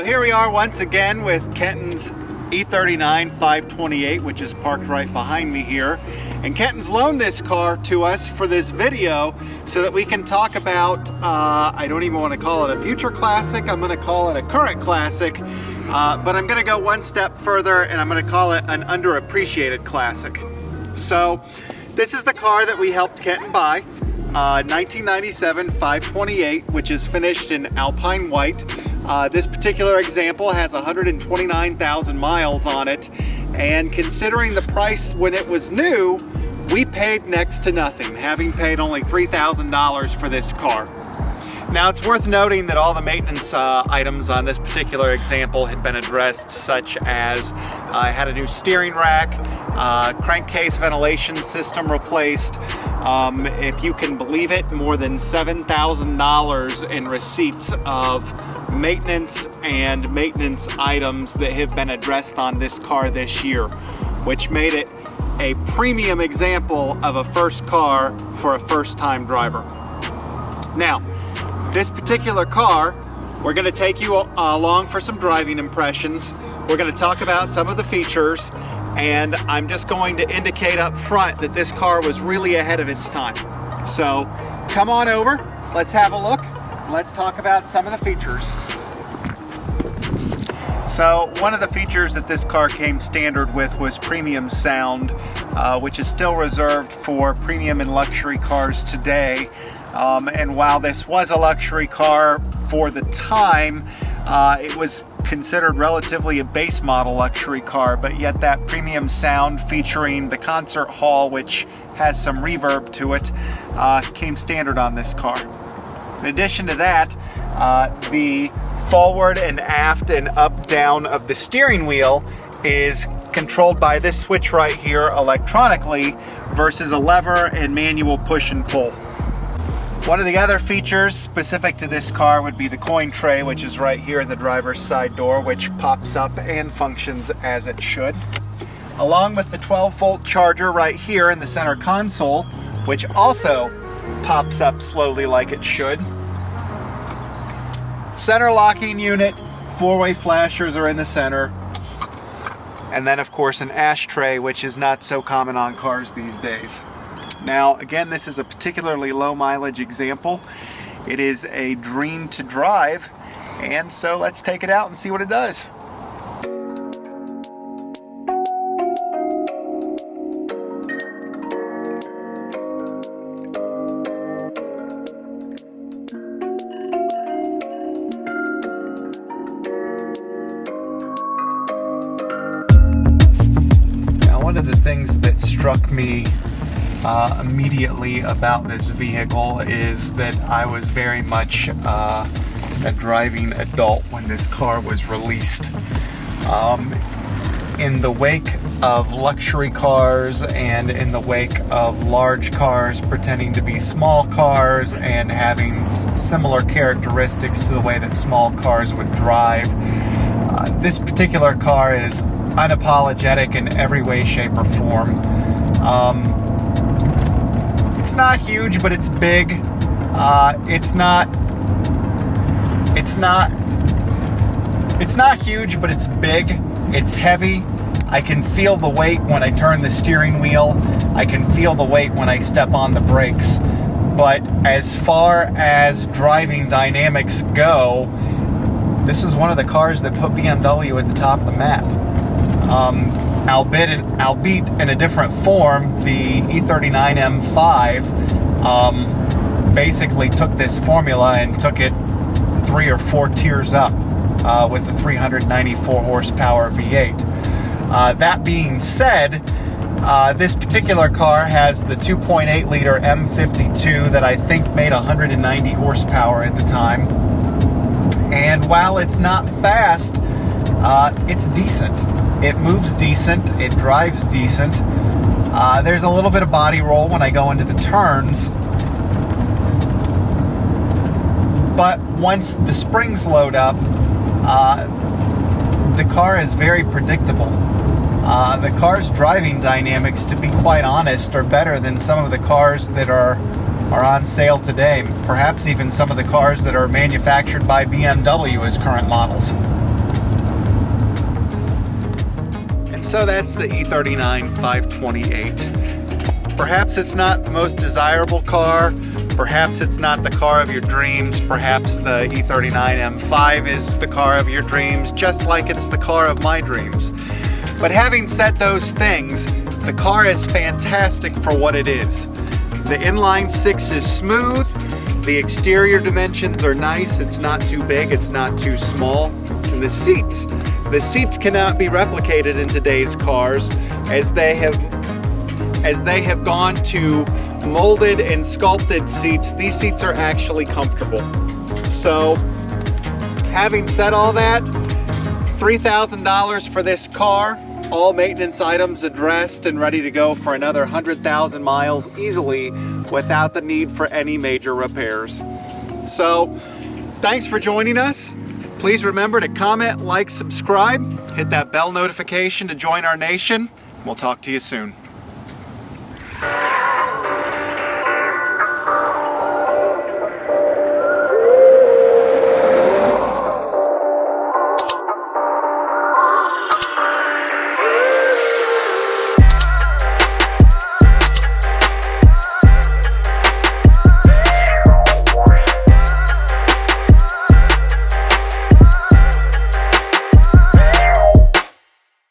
here we are once again with Kenton's E39 528, which is parked right behind me here. And Kenton's loaned this car to us for this video so that we can talk about, I don't even want to call it a future classic, I'm going to call it a current classic, but I'm going to go one step further and I'm going to call it an underappreciated classic. So this is the car that we helped Kenton buy, 1997 528, which is finished in Alpine White. This particular example has 129,000 miles on it, and considering the price when it was new, we paid next to nothing, having paid only $3,000 for this car. Now it's worth noting that all the maintenance items on this particular example had been addressed, such as I had a new steering rack, crankcase ventilation system replaced. If you can believe it, more than $7,000 in receipts of maintenance and maintenance items that have been addressed on this car this year, which made it a premium example of a first car for a first-time driver. Now, this particular car, we're going to take you along for some driving impressions. We're going to talk about some of the features, and I'm just going to indicate up front that this car was really ahead of its time. So come on over, let's have a look. Let's talk about some of the features. So one of the features that this car came standard with was premium sound, which is still reserved for premium and luxury cars today. And while this was a luxury car for the time, it was considered relatively a base model luxury car, but yet that premium sound featuring the concert hall, which has some reverb to it, came standard on this car. In addition to that, the forward and aft and up down of the steering wheel is controlled by this switch right here electronically versus a lever and manual push and pull. One of the other features specific to this car would be the coin tray, which is right here in the driver's side door, which pops up and functions as it should, along with the 12-volt charger right here in the center console, which also pops up slowly like it should. Center locking unit, four-way flashers are in the center, and then of course an ashtray, which is not so common on cars these days. Now again, this is a particularly low mileage example. It is a dream to drive, and so let's take it out and see what it does. One of the things that struck me immediately about this vehicle is that I was very much a driving adult when this car was released. In the wake of luxury cars and in the wake of large cars pretending to be small cars and having similar characteristics to the way that small cars would drive, this particular car is unapologetic in every way, shape, or form. It's not huge, but it's big. It's not huge, but it's big. It's heavy. I can feel the weight when I turn the steering wheel. I can feel the weight when I step on the brakes. But as far as driving dynamics go, this is one of the cars that put BMW at the top of the map. Albeit in a different form, the E39 M5 basically took this formula and took it 3 or 4 tiers up with the 394 horsepower V8. That being said, this particular car has the 2.8 liter M52 that I think made 190 horsepower at the time. And while it's not fast, it's decent. It moves decent, it drives decent. There's a little bit of body roll when I go into the turns, but once the springs load up, the car is very predictable. The car's driving dynamics, to be quite honest, are better than some of the cars that are on sale today. Perhaps even some of the cars that are manufactured by BMW as current models. So that's the E39 528. Perhaps it's not the most desirable car. Perhaps it's not the car of your dreams. Perhaps the E39 M5 is the car of your dreams, just like it's the car of my dreams. But having said those things, the car is fantastic for what it is. The inline six is smooth. The exterior dimensions are nice. It's not too big, it's not too small. And the seats cannot be replicated in today's cars, as they have gone to molded and sculpted seats. These seats are actually comfortable. So, having said all that, $3,000 for this car, all maintenance items addressed and ready to go for another 100,000 miles easily without the need for any major repairs. So, thanks for joining us. Please remember to comment, like, subscribe, hit that bell notification to join our nation. We'll talk to you soon.